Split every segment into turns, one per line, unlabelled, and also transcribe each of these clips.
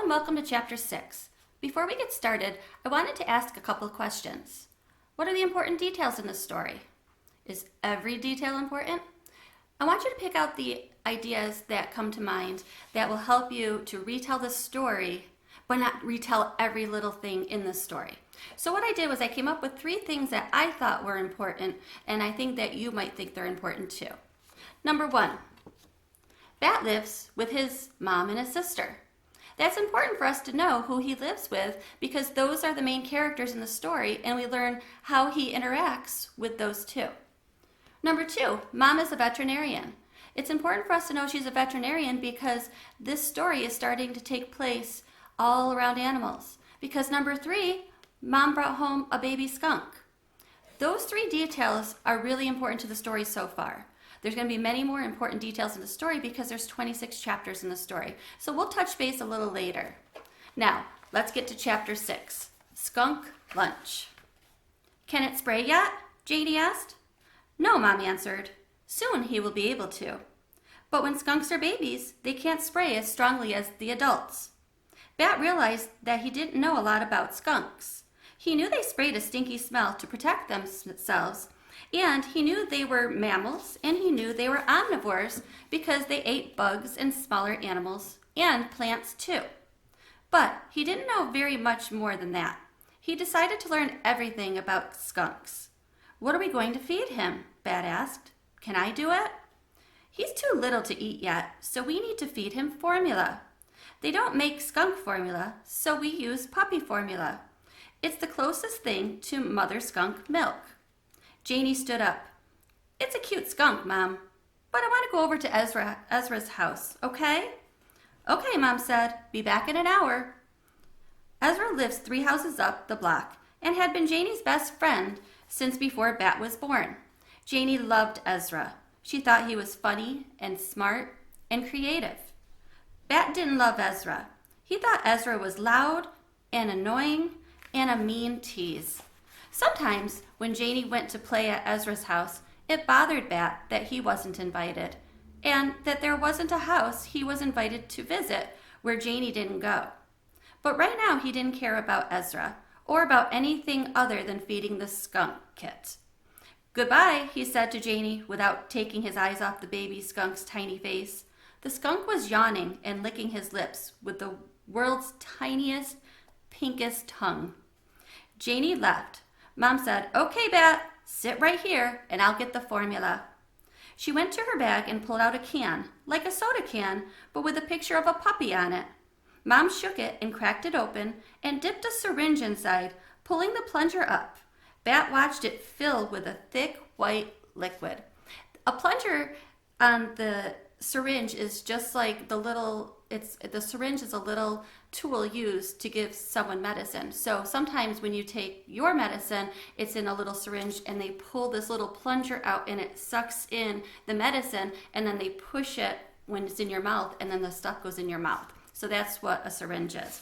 and welcome to Chapter 6. Before we get started, I wanted to ask a couple of questions. What are the important details in this story? Is every detail important? I want you to pick out the ideas that come to mind that will help you to retell the story, but not retell every little thing in the story. So what I did was I came up with 3 things that I thought were important, and I think that you might think they're important too. Number 1, Bat lives with his mom and his sister. That's important for us to know who he lives with because those are the main characters in the story and we learn how he interacts with those two. Number 2, Mom is a veterinarian. It's important for us to know she's a veterinarian because this story is starting to take place all around animals. Because number 3, Mom brought home a baby skunk. Those 3 details are really important to the story so far. There's going to be many more important details in the story because there's 26 chapters in the story. So we'll touch base a little later. Now, let's get to Chapter 6, Skunk Lunch. Can it spray yet? Janie asked. No, Mom answered. Soon he will be able to. But when skunks are babies, they can't spray as strongly as the adults. Bat realized that he didn't know a lot about skunks. He knew they sprayed a stinky smell to protect themselves, and he knew they were mammals, and he knew they were omnivores because they ate bugs and smaller animals and plants too. But he didn't know very much more than that. He decided to learn everything about skunks. What are we going to feed him? Bat asked. Can I do it? He's too little to eat yet, so we need to feed him formula. They don't make skunk formula, so we use puppy formula. It's the closest thing to mother skunk milk. Janie stood up. It's a cute skunk, Mom, but I want to go over to Ezra's house, okay? Okay, Mom said. Be back in an hour. Ezra lives 3 houses up the block and had been Janie's best friend since before Bat was born. Janie loved Ezra. She thought he was funny and smart and creative. Bat didn't love Ezra. He thought Ezra was loud and annoying and a mean tease. Sometimes when Janie went to play at Ezra's house, it bothered Bat that he wasn't invited and that there wasn't a house he was invited to visit where Janie didn't go. But right now he didn't care about Ezra or about anything other than feeding the skunk kit. Goodbye, he said to Janie without taking his eyes off the baby skunk's tiny face. The skunk was yawning and licking his lips with the world's tiniest, pinkest tongue. Janie left. Mom said, okay, Bat, sit right here and I'll get the formula. She went to her bag and pulled out a can, like a soda can, but with a picture of a puppy on it. Mom shook it and cracked it open and dipped a syringe inside, pulling the plunger up. Bat watched it fill with a thick white liquid. A plunger on the syringe is just like the syringe is a little tool used to give someone medicine. So sometimes when you take your medicine, it's in a little syringe and they pull this little plunger out and it sucks in the medicine and then they push it when it's in your mouth and then the stuff goes in your mouth. So that's what a syringe is.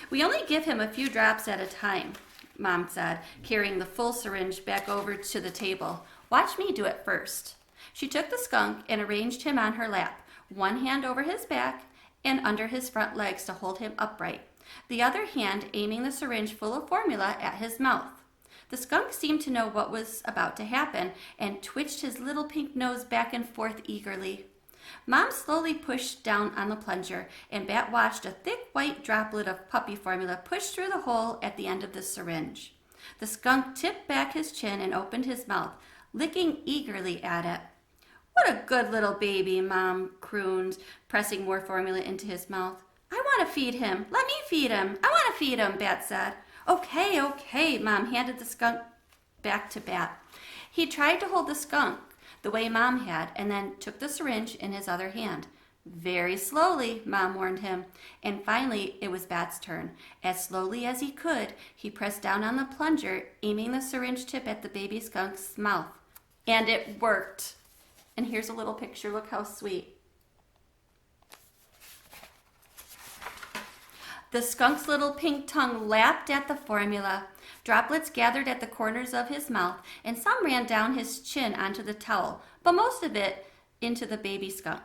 We only give him a few drops at a time, Mom said, carrying the full syringe back over to the table. Watch me do it first. She took the skunk and arranged him on her lap, one hand over his back and under his front legs to hold him upright, the other hand aiming the syringe full of formula at his mouth. The skunk seemed to know what was about to happen and twitched his little pink nose back and forth eagerly. Mom slowly pushed down on the plunger, and Bat watched a thick white droplet of puppy formula push through the hole at the end of the syringe. The skunk tipped back his chin and opened his mouth, licking eagerly at it. What a good little baby, Mom crooned, pressing more formula into his mouth. I want to feed him. Let me feed him. I want to feed him, Bat said. Okay, Mom handed the skunk back to Bat. He tried to hold the skunk the way Mom had and then took the syringe in his other hand. Very slowly, Mom warned him. And finally, it was Bat's turn. As slowly as he could, he pressed down on the plunger, aiming the syringe tip at the baby skunk's mouth. And it worked. And here's a little picture. Look how sweet. The skunk's little pink tongue lapped at the formula. Droplets gathered at the corners of his mouth, and some ran down his chin onto the towel, but most of it into the baby skunk.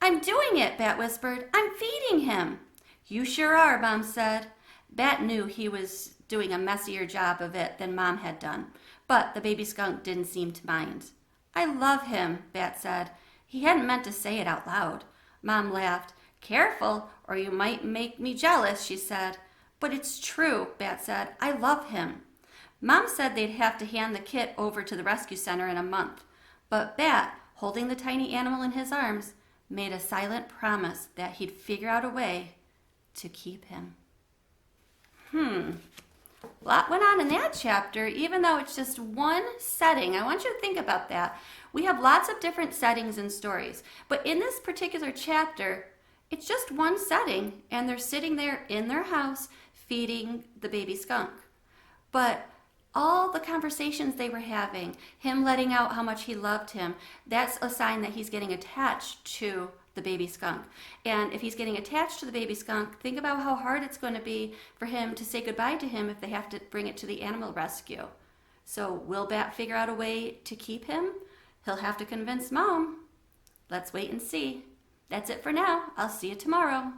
I'm doing it, Bat whispered. I'm feeding him. You sure are, Mom said. Bat knew he was doing a messier job of it than Mom had done, but the baby skunk didn't seem to mind. I love him, Bat said. He hadn't meant to say it out loud. Mom laughed. Careful, or you might make me jealous, she said. But it's true, Bat said. I love him. Mom said they'd have to hand the kit over to the rescue center in a month, but Bat, holding the tiny animal in his arms, made a silent promise that he'd figure out a way to keep him. A lot went on in that chapter, even though it's just one setting. I want you to think about that. We have lots of different settings and stories, but in this particular chapter, it's just one setting, and they're sitting there in their house feeding the baby skunk. But all the conversations they were having, him letting out how much he loved him, that's a sign that he's getting attached to the baby skunk. And if he's getting attached to the baby skunk, think about how hard it's going to be for him to say goodbye to him if they have to bring it to the animal rescue. So will Bat figure out a way to keep him? He'll have to convince Mom. Let's wait and see. That's it for now. I'll see you tomorrow.